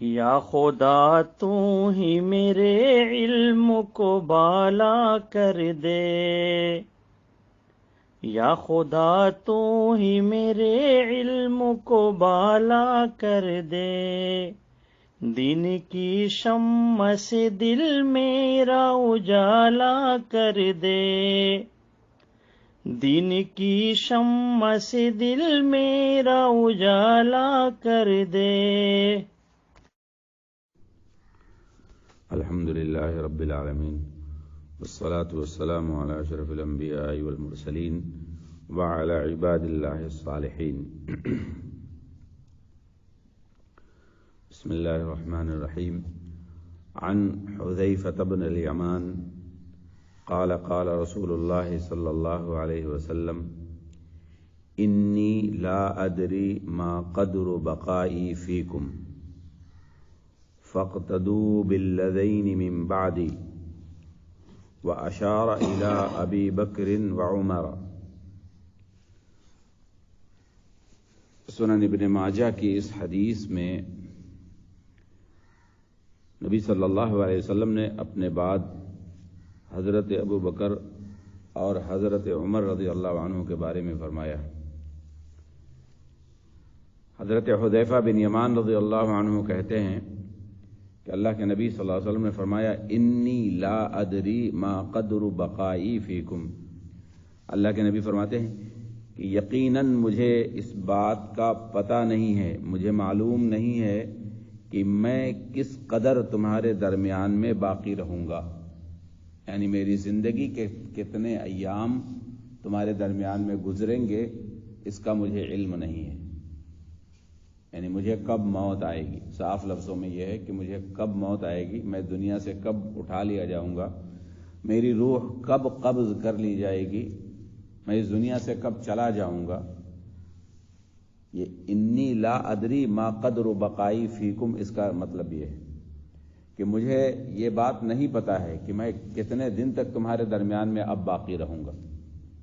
یا خدا تو ہی میرے علم کو بالا کر دے، یا خدا تو ہی میرے علم کو بالا کر دے، دین کی شمع سے دل میرا اجالا کر دے، دین کی شمع سے دل میرا اجالا کر دے۔ الحمد للہ رب العالمین، والصلاة والسلام علی اشرف الانبیاء والمرسلین وعلی عباد اللہ الصالحین۔ بسم اللہ الرحمن الرحیم۔ عن حذیفۃ بن الیمان قال قال رسول اللہ صلی اللہ علیہ وسلم انی لا ادری ما قدر بقائی فیکم فاقتدوا بالذین من بعدی واشار الی ابی بکر وعمر۔ سنن ابن ماجہ کی اس حدیث میں نبی صلی اللہ علیہ وسلم نے اپنے بعد حضرت ابو بکر اور حضرت عمر رضی اللہ عنہ کے بارے میں فرمایا۔ حضرت حذیفہ بن یمان رضی اللہ عنہ کہتے ہیں کہ اللہ کے نبی صلی اللہ علیہ وسلم نے فرمایا انی لا ادری ما قدر بقائی فیکم۔ اللہ کے نبی فرماتے ہیں کہ یقیناً مجھے اس بات کا پتہ نہیں ہے، مجھے معلوم نہیں ہے کہ میں کس قدر تمہارے درمیان میں باقی رہوں گا، یعنی میری زندگی کے کتنے ایام تمہارے درمیان میں گزریں گے اس کا مجھے علم نہیں ہے، یعنی مجھے کب موت آئے گی۔ صاف لفظوں میں یہ ہے کہ مجھے کب موت آئے گی، میں دنیا سے کب اٹھا لیا جاؤں گا، میری روح کب قبض کر لی جائے گی، میں اس دنیا سے کب چلا جاؤں گا۔ یہ انی لا ادری ما قدر بقائی فیکم، اس کا مطلب یہ ہے کہ مجھے یہ بات نہیں پتا ہے کہ میں کتنے دن تک تمہارے درمیان میں اب باقی رہوں گا،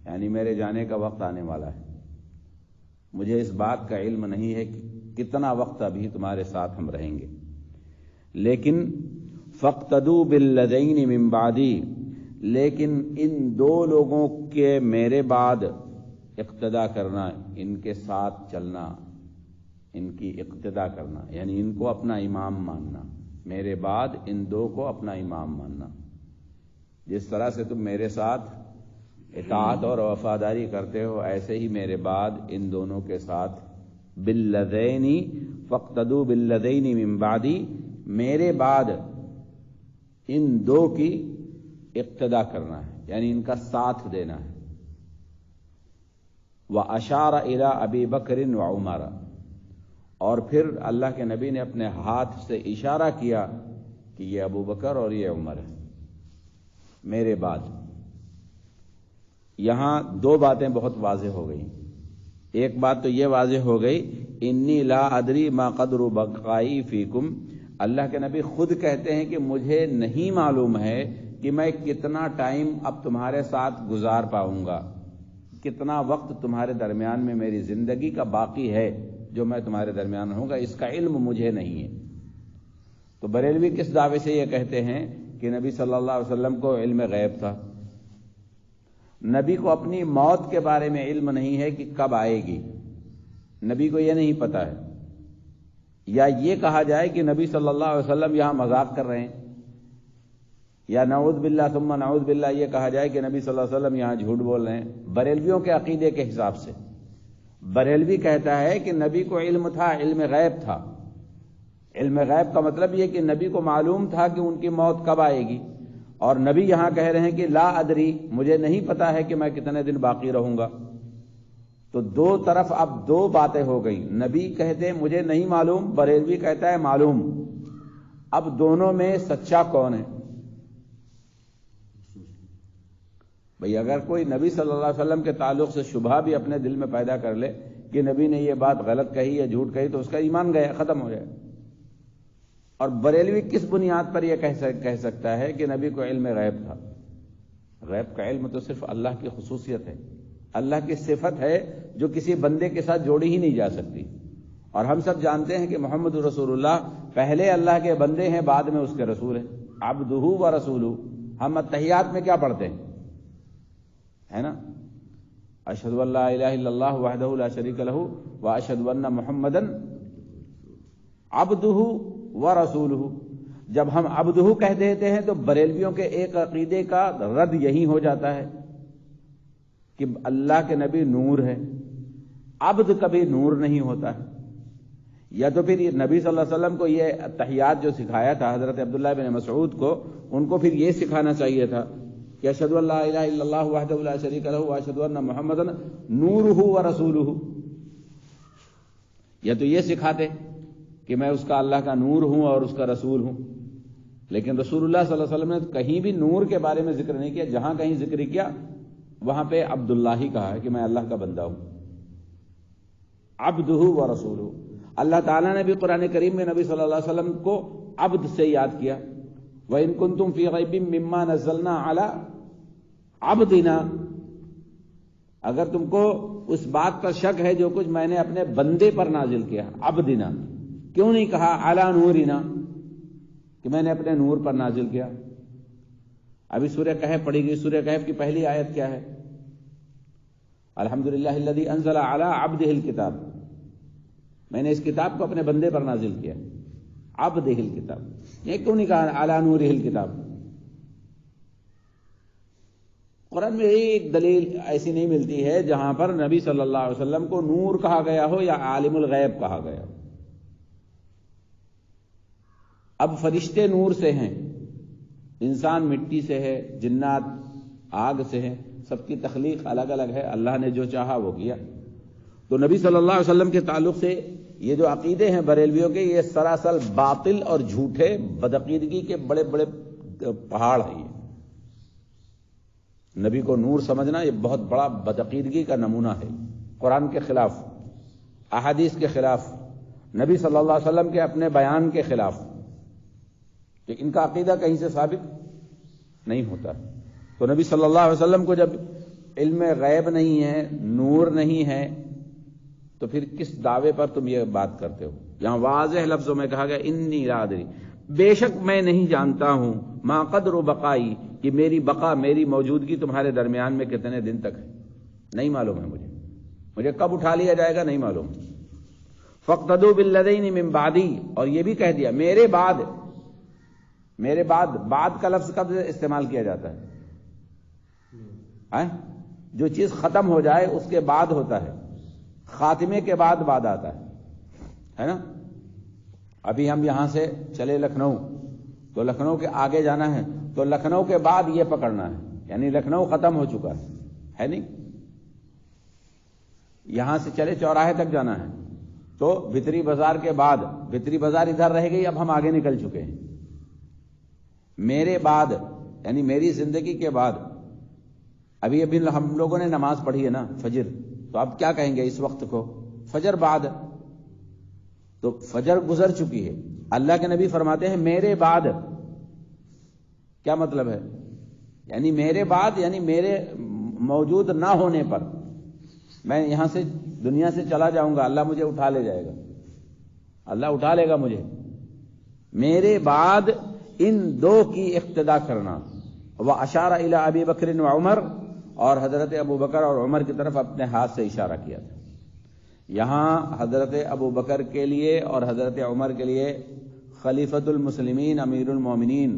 یعنی میرے جانے کا وقت آنے والا ہے، مجھے اس بات کا علم نہیں ہے کہ کتنا وقت ابھی تمہارے ساتھ ہم رہیں گے۔ لیکن فاقتدوا بالذین من بعدی، لیکن ان دو لوگوں کے میرے بعد اقتدا کرنا، ان کے ساتھ چلنا، ان کی اقتدا کرنا، یعنی ان کو اپنا امام ماننا، میرے بعد ان دو کو اپنا امام ماننا۔ جس طرح سے تم میرے ساتھ اطاعت اور وفاداری کرتے ہو، ایسے ہی میرے بعد ان دونوں کے ساتھ بالذین فاقتدوا بالذین من بعدی، میرے بعد ان دو کی اقتدا کرنا ہے، یعنی ان کا ساتھ دینا ہے۔ واشار الی ابی بکر وعمر، اور پھر اللہ کے نبی نے اپنے ہاتھ سے اشارہ کیا کہ یہ ابو بکر اور یہ عمر ہے میرے بعد۔ یہاں دو باتیں بہت واضح ہو گئیں۔ ایک بات تو یہ واضح ہو گئی انی لا ادری ما قدر بقائی فیکم، اللہ کے نبی خود کہتے ہیں کہ مجھے نہیں معلوم ہے کہ میں کتنا ٹائم اب تمہارے ساتھ گزار پاؤں گا، کتنا وقت تمہارے درمیان میں میری زندگی کا باقی ہے جو میں تمہارے درمیان ہوں گا، اس کا علم مجھے نہیں ہے۔ تو بریلوی کس دعوے سے یہ کہتے ہیں کہ نبی صلی اللہ علیہ وسلم کو علم غیب تھا، نبی کو اپنی موت کے بارے میں علم نہیں ہے کہ کب آئے گی، نبی کو یہ نہیں پتا ہے۔ یا یہ کہا جائے کہ نبی صلی اللہ علیہ وسلم یہاں مذاق کر رہے ہیں، یا نعوذ باللہ ثم نعوذ باللہ یہ کہا جائے کہ نبی صلی اللہ علیہ وسلم یہاں جھوٹ بول رہے ہیں۔ بریلویوں کے عقیدے کے حساب سے بریلوی کہتا ہے کہ نبی کو علم تھا، علم غیب تھا۔ علم غیب کا مطلب یہ کہ نبی کو معلوم تھا کہ ان کی موت کب آئے گی، اور نبی یہاں کہہ رہے ہیں کہ لا ادری، مجھے نہیں پتا ہے کہ میں کتنے دن باقی رہوں گا۔ تو دو طرف اب دو باتیں ہو گئی، نبی کہتے ہیں مجھے نہیں معلوم، بریلوی کہتا ہے معلوم۔ اب دونوں میں سچا کون ہے؟ بھئی اگر کوئی نبی صلی اللہ علیہ وسلم کے تعلق سے شبہ بھی اپنے دل میں پیدا کر لے کہ نبی نے یہ بات غلط کہی یا جھوٹ کہی، تو اس کا ایمان گیا، ختم ہو جائے۔ اور بریلوی کس بنیاد پر یہ کہہ سکتا ہے کہ نبی کو علم غیب تھا؟ غیب کا علم تو صرف اللہ کی خصوصیت ہے، اللہ کی صفت ہے جو کسی بندے کے ساتھ جوڑی ہی نہیں جا سکتی۔ اور ہم سب جانتے ہیں کہ محمد رسول اللہ پہلے اللہ کے بندے ہیں، بعد میں اس کے رسول ہیں، عبدہ و رسولہ۔ ہم اتحیات میں کیا پڑھتے ہیں، ہے نا، اشہد ان لا الہ الا اللہ وحدہ لا شریک لہ واشہد ان محمدا عبدہ و رسولہ۔ جب ہم عبدہ کہہ دیتے ہیں تو بریلویوں کے ایک عقیدے کا رد یہی ہو جاتا ہے کہ اللہ کے نبی نور ہے، عبد کبھی نور نہیں ہوتا ہے۔ یا تو پھر نبی صلی اللہ علیہ وسلم کو یہ تحیات جو سکھایا تھا حضرت عبداللہ بن مسعود کو، ان کو پھر یہ سکھانا چاہیے تھا کہ اشہد ان لا الہ الا اللہ وحدہ لا شریک لہ واشہد ان محمدا نورہ و رسولہ۔ یا تو یہ سکھاتے کہ میں اس کا اللہ کا نور ہوں اور اس کا رسول ہوں، لیکن رسول اللہ صلی اللہ علیہ وسلم نے کہیں بھی نور کے بارے میں ذکر نہیں کیا، جہاں کہیں ذکر کیا وہاں پہ عبداللہ ہی کہا ہے کہ میں اللہ کا بندہ ہوں، عبدہ و رسولہ۔ اللہ تعالیٰ نے بھی قرآن کریم میں نبی صلی اللہ علیہ وسلم کو عبد سے یاد کیا، وَإِن كُنتُم فِي غَيْبٍ مِّمَّا نَزَّلْنَا عَلَىٰ عَبْدِنَا، اگر تم کو اس بات پر شک ہے جو کچھ میں نے اپنے بندے پر نازل کیا، عبدنا، کیوں نہیں کہا عَلَىٰ نُورِنَا کہ میں نے اپنے نور پر نازل کیا؟ ابھی سورہ کہف پڑھی گئی، سورہ کہف کی پہلی آیت کیا ہے؟ الحمدللہ الذی انزل علی عبدہ الکتاب، میں نے اس کتاب کو اپنے بندے پر نازل کیا، عبدہ الکتاب، یہ کیوں نہیں کہا علی نورہ الکتاب؟ قرآن میں ایک دلیل ایسی نہیں ملتی ہے جہاں پر نبی صلی اللہ علیہ وسلم کو نور کہا گیا ہو یا عالم الغیب کہا گیا ہو۔ اب فرشتے نور سے ہیں، انسان مٹی سے ہے، جنات آگ سے ہیں، سب کی تخلیق الگ الگ ہے، اللہ نے جو چاہا وہ کیا۔ تو نبی صلی اللہ علیہ وسلم کے تعلق سے یہ جو عقیدے ہیں بریلویوں کے، یہ سراسر باطل اور جھوٹے بدعقیدگی کے بڑے بڑے پہاڑ ہیں۔ یہ نبی کو نور سمجھنا یہ بہت بڑا بدعقیدگی کا نمونہ ہے، قرآن کے خلاف، احادیث کے خلاف، نبی صلی اللہ علیہ وسلم کے اپنے بیان کے خلاف، کہ ان کا عقیدہ کہیں سے ثابت نہیں ہوتا۔ تو نبی صلی اللہ علیہ وسلم کو جب علم غیب نہیں ہے، نور نہیں ہے، تو پھر کس دعوے پر تم یہ بات کرتے ہو؟ یہاں واضح لفظوں میں کہا گیا انی لا ادری، بے شک میں نہیں جانتا ہوں، ما قدر بقائی، کہ میری بقا، میری موجودگی تمہارے درمیان میں کتنے دن تک ہے، نہیں معلوم ہے مجھے کب اٹھا لیا جائے گا نہیں معلوم۔ فاقتدوا بالذین من بعدی، اور یہ بھی کہہ دیا میرے بعد بعد کا لفظ کب استعمال کیا جاتا ہے؟ جو چیز ختم ہو جائے اس کے بعد ہوتا ہے، خاتمے کے بعد آتا ہے نا۔ ابھی ہم یہاں سے چلے لکھنؤ، تو لکھنؤ کے آگے جانا ہے تو لکھنؤ کے بعد یہ پکڑنا ہے، یعنی لکھنؤ ختم ہو چکا ہے نہیں؟ یہاں سے چلے چوراہے تک جانا ہے تو بھتری بازار کے بعد، بھتری بازار ادھر رہ گئی، اب ہم آگے نکل چکے ہیں۔ میرے بعد یعنی میری زندگی کے بعد، ابھی ہم لوگوں نے نماز پڑھی ہے نا فجر، تو اب کیا کہیں گے اس وقت کو؟ فجر بعد، تو فجر گزر چکی ہے۔ اللہ کے نبی فرماتے ہیں میرے بعد، کیا مطلب ہے؟ یعنی میرے بعد یعنی میرے موجود نہ ہونے پر میں یہاں سے دنیا سے چلا جاؤں گا، اللہ مجھے اٹھا لے جائے گا، اللہ اٹھا لے گا مجھے۔ میرے بعد ان دو کی اقتدا کرنا، وَأَشَارَ إِلَىٰ أَبِي بَكْرٍ وَعُمَرٍ، اور حضرت ابو بکر اور عمر کی طرف اپنے ہاتھ سے اشارہ کیا تھا۔ یہاں حضرت ابو بکر کے لیے اور حضرت عمر کے لیے خلیفۃ المسلمین، امیر المومنین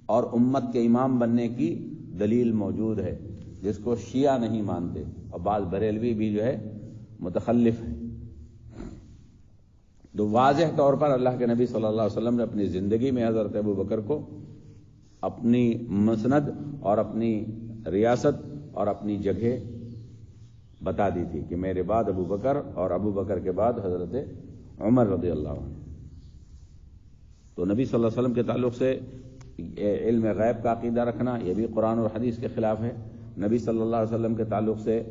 اور امت کے امام بننے کی دلیل موجود ہے، جس کو شیعہ نہیں مانتے، اور بعض بریلوی بھی جو ہے متخلف ہے۔ تو واضح طور پر اللہ کے نبی صلی اللہ علیہ وسلم نے اپنی زندگی میں حضرت ابو بکر کو اپنی مسند اور اپنی ریاست اور اپنی جگہ بتا دی تھی کہ میرے بعد ابو بکر، اور ابو بکر کے بعد حضرت عمر رضی اللہ عنہ۔ تو نبی صلی اللہ علیہ وسلم کے تعلق سے علم غیب کا عقیدہ رکھنا یہ بھی قرآن اور حدیث کے خلاف ہے۔ نبی صلی اللہ علیہ وسلم کے تعلق سے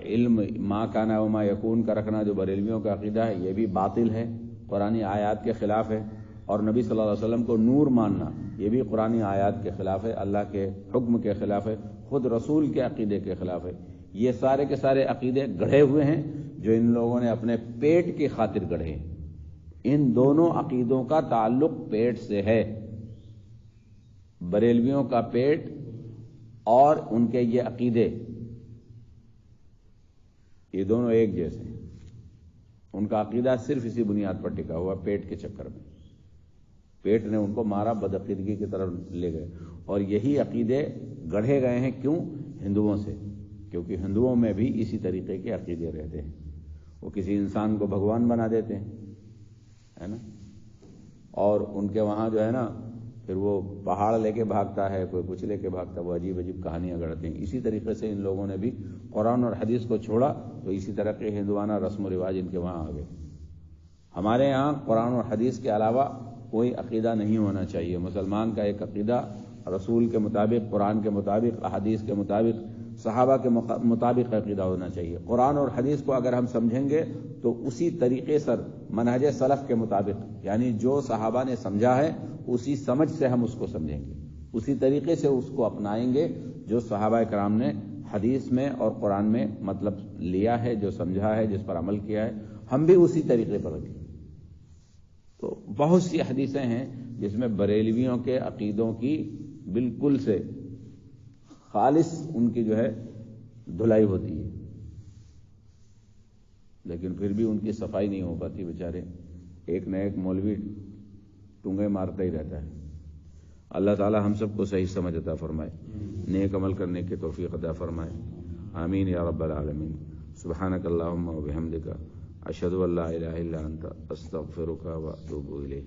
علم ما کان و ما یکون کا رکھنا جو بریلویوں کا عقیدہ ہے یہ بھی باطل ہے، قرآنی آیات کے خلاف ہے۔ اور نبی صلی اللہ علیہ وسلم کو نور ماننا یہ بھی قرآنی آیات کے خلاف ہے، اللہ کے حکم کے خلاف ہے، خود رسول کے عقیدے کے خلاف ہے۔ یہ سارے کے سارے عقیدے گڑھے ہوئے ہیں جو ان لوگوں نے اپنے پیٹ کی خاطر گڑھے ہیں، ان دونوں عقیدوں کا تعلق پیٹ سے ہے. بریلویوں کا پیٹ اور ان کے یہ عقیدے، یہ دونوں ایک جیسے ہیں. ان کا عقیدہ صرف اسی بنیاد پر ٹکا ہوا، پیٹ کے چکر میں. پیٹ نے ان کو مارا، بدعقیدگی کی طرف لے گئے. اور یہی عقیدے گڑھے گئے ہیں کیوں؟ ہندوؤں سے، کیونکہ ہندوؤں میں بھی اسی طریقے کے عقیدے رہتے ہیں. وہ کسی انسان کو بھگوان بنا دیتے ہیں، ہے نا، اور ان کے وہاں جو ہے نا پھر وہ پہاڑ لے کے بھاگتا ہے، کوئی کچھ لے کے بھاگتا ہے، وہ عجیب عجیب کہانیاں گڑھتے ہیں. اسی طریقے سے ان لوگوں نے بھی قرآن اور حدیث کو چھوڑا تو اسی طرح کے ہندوانہ رسم و رواج ان کے وہاں آ گئے. ہمارے یہاں قرآن اور حدیث کے علاوہ کوئی عقیدہ نہیں ہونا چاہیے. مسلمان کا ایک عقیدہ رسول کے مطابق، قرآن کے مطابق، احادیث کے مطابق، صحابہ کے مطابق عقیدہ ہونا چاہیے. قرآن اور حدیث کو اگر ہم سمجھیں گے تو اسی طریقے سے منہج سلف کے مطابق، یعنی جو صحابہ نے سمجھا ہے اسی سمجھ سے ہم اس کو سمجھیں گے، اسی طریقے سے اس کو اپنائیں گے جو صحابہ کرام نے حدیث میں اور قرآن میں مطلب لیا ہے، جو سمجھا ہے، جس پر عمل کیا ہے، ہم بھی اسی طریقے پر رکھیں. تو بہت سی حدیثیں ہیں جس میں بریلویوں کے عقیدوں کی بالکل سے خالص ان کی جو ہے دھلائی ہوتی ہے، لیکن پھر بھی ان کی صفائی نہیں ہو پاتی. بیچارے ایک نہ ایک مولوی ٹونگے مارتا ہی رہتا ہے. اللہ تعالی ہم سب کو صحیح سمجھ عطا فرمائے، نیک عمل کرنے کی توفیق عطا فرمائے. آمین یا رب العالمین. سبحانک اللہم و بحمدک، اشہد ان لا الہ الا انت، استغفرک و اتوب الیک.